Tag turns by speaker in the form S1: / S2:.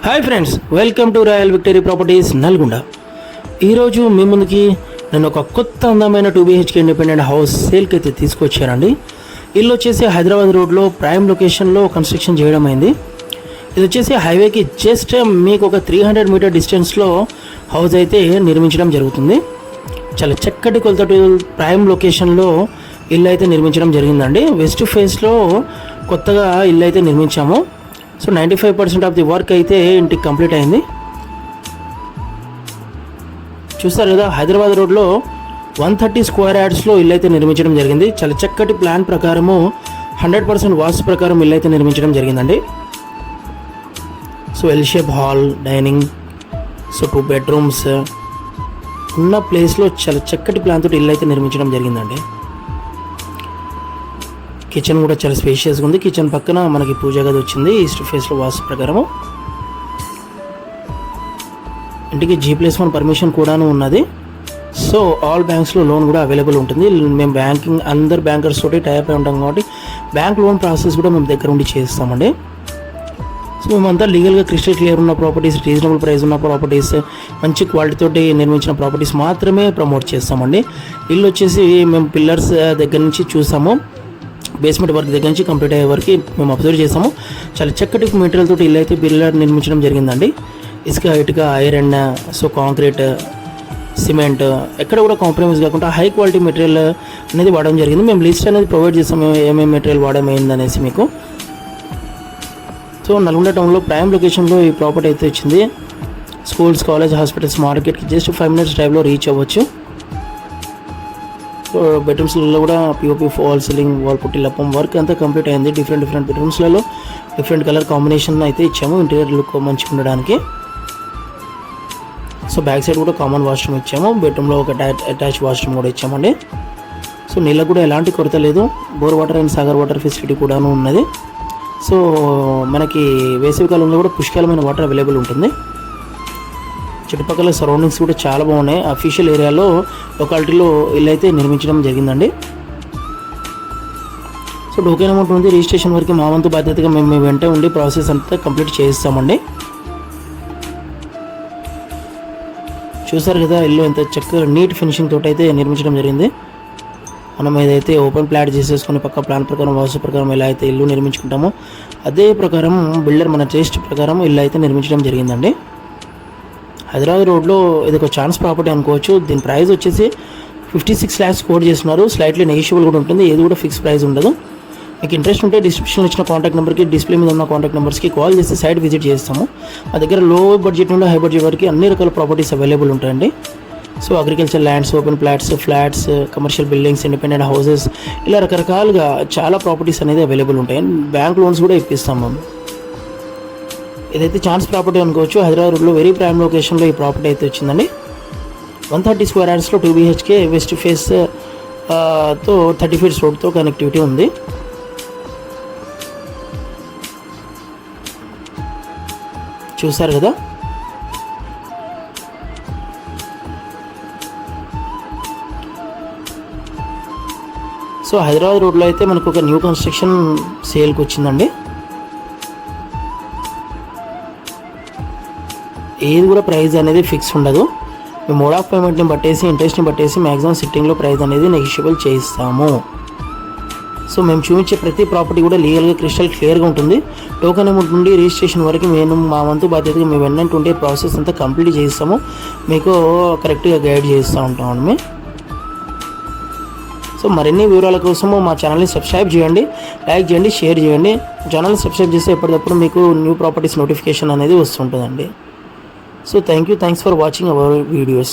S1: Hi friends, welcome to royal victory properties Nalgonda. ఈరోజు మీ ముందుకి నేను ఒక కొత్త అందమైన 2BHK ఇండిపెండెంట్ హౌస్ సేల్కి అయితే తీసుకొచ్చానండి. ఇల్లు వచ్చేసి హైదరాబాద్ రోడ్లో ప్రైమ్ లొకేషన్లో కన్స్ట్రక్షన్ చేయడం అయింది. ఇది వచ్చేసి హైవేకి జస్ట్ మీకు ఒక 300 మీటర్ డిస్టెన్స్లో హౌస్ అయితే నిర్మించడం జరుగుతుంది. చాలా చక్కటి కొలతటి ప్రైమ్ లొకేషన్లో ఇల్లు అయితే నిర్మించడం జరిగిందండి. వెస్ట్ ఫేస్లో కొత్తగా ఇల్లు అయితే నిర్మించాము. సో 95% ఆఫ్ ది వర్క్ అయితే ఇంటికి కంప్లీట్ అయింది. చూస్తారు కదా, హైదరాబాద్ రోడ్లో 130 స్క్వేర్ యార్డ్స్లో ఇల్లు అయితే నిర్మించడం జరిగింది. చాలా చక్కటి ప్లాన్ ప్రకారము 100% వాస్తు ప్రకారం ఇల్లు అయితే నిర్మించడం జరిగిందండి. So L shape hall, dining, so 2 bedrooms ఉన్న ప్లేస్లో చాలా చక్కటి ప్లాన్ తోటి ఇల్లు అయితే నిర్మించడం జరిగిందండి. కిచెన్ కూడా చాలా స్పేషియస్గా ఉంది. కిచెన్ పక్కన మనకి పూజా గది వచ్చింది ఈస్ట్ ఫేస్లో వాస్తు ప్రకారము. ఇంటికి G+1 పర్మిషన్ కూడాను ఉన్నది. సో ఆల్ బ్యాంక్స్లో లోన్ కూడా అవైలబుల్ ఉంటుంది. మేము అందరు బ్యాంకర్స్ తోటి టైప్ అయి ఉంటాం కాబట్టి బ్యాంక్ లోన్ ప్రాసెస్ కూడా మేము దగ్గర ఉండి చేస్తామండి. సో మేమంతా లీగల్గా క్రిస్టల్ క్లియర్ ఉన్న ప్రాపర్టీస్, రీజనబుల్ ప్రైస్ ఉన్న ప్రాపర్టీస్, మంచి క్వాలిటీతోటి నిర్మించిన ప్రాపర్టీస్ మాత్రమే ప్రమోట్ చేస్తామండి. ఇల్లు వచ్చేసి మేము పిల్లర్స్ దగ్గర నుంచి చూసాము, బేస్మెంట్ వర్క్ దగ్గర నుంచి కంప్లీట్ అయ్యే వరకు మేము అబ్జర్వ్ చేసాము. చాలా చక్కటి మెటీరియల్ తోటి ఇల్లు అయితే పిల్లర్ నిర్మించడం జరిగిందండి. ఇసుక, ఇటుక, ఐరన్, సో కాంక్రీట్, సిమెంట్ ఎక్కడ కూడా కాంప్రమైజ్ కాకుండా హై క్వాలిటీ మెటీరియల్ అనేది వాడడం జరిగింది. మేము లిస్ట్ అనేది ప్రొవైడ్ చేస్తాము ఏమేమి మెటీరియల్ వాడమైంది అనేసి మీకు. సో నల్గొండ టౌన్లో ప్రైమ్ లొకేషన్లో ఈ ప్రాపర్టీ అయితే వచ్చింది. స్కూల్స్, కాలేజ్, హాస్పిటల్స్, మార్కెట్కి జస్ట్ 5 మినిట్స్ డ్రైవ్లో రీచ్ అవ్వచ్చు. సో బెడ్రూమ్స్లలో కూడా POP, fall ceiling, wall putty, లప్పం వర్క్ అంతా కంప్లీట్ అయింది. డిఫరెంట్ బెడ్రూమ్స్లలో డిఫరెంట్ కలర్ కాంబినేషన్ అయితే ఇచ్చాము ఇంటీరియర్ లుక్ మంచిగా ఉండడానికి. సో బ్యాక్ సైడ్ కూడా కామన్ వాష్రూమ్ ఇచ్చాము. బెడ్రూమ్లో ఒక అటాచ్ వాష్రూమ్ కూడా ఇచ్చామండి. సో నీళ్ళకు కూడా ఎలాంటి కొరత లేదు. Bore water and Sagar water facility కూడాను ఉన్నది. సో మనకి వేసవి కాలంలో కూడా పుష్కలమైన వాటర్ అవైలబుల్ ఉంటుంది. చుట్టుపక్కల సరౌండింగ్స్ కూడా చాలా బాగున్నాయి. అఫీషియల్ ఏరియాలో లొకాలిటీలో ఇల్లు అయితే నిర్మించడం జరిగిందండి. సో టోకెన్ అమౌంట్ ఉంది. రిజిస్ట్రేషన్ వరకు మా వంతు బాధ్యతగా మేము వెంట ఉండి ప్రాసెస్ అంతా కంప్లీట్ చేయిస్తామండి. చూసారు కదా, ఇల్లు ఎంత చక్కగా నీట్ ఫినిషింగ్ తోటి అయితే నిర్మించడం జరిగింది. మనం ఏదైతే ఓపెన్ ప్లాట్ చేసేసుకుని పక్క ప్లాన్ ప్రకారం, వాస్తు ప్రకారం ఎలా అయితే ఇల్లు నిర్మించుకుంటామో అదే ప్రకారం బిల్డర్ మన టేస్ట్ ప్రకారం ఇల్లు అయితే నిర్మించడం జరిగిందండి. హైదరాబాద్ రోడ్లో ఇది ఒక ఛాన్స్ ప్రాపర్టీ అనుకోవచ్చు. దీని ప్రైస్ వచ్చేసి 56 lakhs కోట్ చేస్తున్నారు. స్లైట్లీ నెగిషియబుల్ కూడా ఉంటుంది, ఏది కూడా ఫిక్స్ ప్రైస్ ఉండదు. మీకు ఇంట్రెస్ట్ ఉంటే డిస్క్రిప్షన్లో ఇచ్చిన కాంటాక్ట్ నెంబర్కి, డిస్ప్లే మీద ఉన్న కాంటాక్ట్ నెంబర్స్కి కాల్ చేసి సైట్ విజిట్ చేస్తాము. మా దగ్గర లో బడ్జెట్ నుండి హై బడ్జెట్ వరకు అన్ని రకాల ప్రాపర్టీస్ అవైలబుల్ ఉంటాయండి. So agriculture lands, open flats, commercial buildings, independent houses, ఇలా రకరకాలుగా చాలా ప్రాపర్టీస్ అనేది అవైలబుల్ ఉంటాయి. బ్యాంక్ లోన్స్ కూడా ఇప్పిస్తాం మేము. ఇదైతే ఛాన్స్ ప్రాపర్టీ అనుకోవచ్చు. హైదరాబాద్ రోడ్లో వెరీ ప్రైమ్ లొకేషన్లో ఈ ప్రాపర్టీ అయితే వచ్చిందండి. 130 స్క్వేర్ యార్డ్స్లో 2BHK, వెస్ట్ ఫేస్ తో 30 feet రోడ్తో కనెక్టివిటీ ఉంది. చూసారు కదా, సో హైదరాబాద్ రోడ్లో అయితే మనకు ఒక న్యూ కన్స్ట్రక్షన్ సేల్కి వచ్చిందండి. ఏది కూడా ప్రైస్ అనేది ఫిక్స్ ఉండదు. మీ మోడ్ ఆఫ్ పేమెంట్ని బట్టేసి, ఇంట్రెస్ట్ని బట్టేసి మ్యాక్సిమం సిట్టింగ్లో ప్రైస్ అనేది నెగిషియబుల్ చేయిస్తాము. సో మేము చూపించే ప్రతి ప్రాపర్టీ కూడా లీగల్గా క్రిస్టల్ క్లియర్గా ఉంటుంది. టోకెన్ అమౌంట్ నుండి రిజిస్ట్రేషన్ వరకు మేము మా వంతు బాధ్యతగా మేము వెంటనే ఉండే ప్రాసెస్ అంతా కంప్లీట్ చేయిస్తాము. మీకు కరెక్ట్గా గైడ్ చేస్తూ ఉంటామండి మేము. సో మరిన్ని వివరాల కోసము మా ఛానల్ని సబ్స్క్రైబ్ చేయండి, లైక్ చేయండి, షేర్ చేయండి. ఛానల్ని సబ్స్క్రైబ్ చేస్తే ఎప్పటికప్పుడు మీకు న్యూ ప్రాపర్టీస్ నోటిఫికేషన్ అనేది వస్తుంటుందండి. So thanks for watching our videos.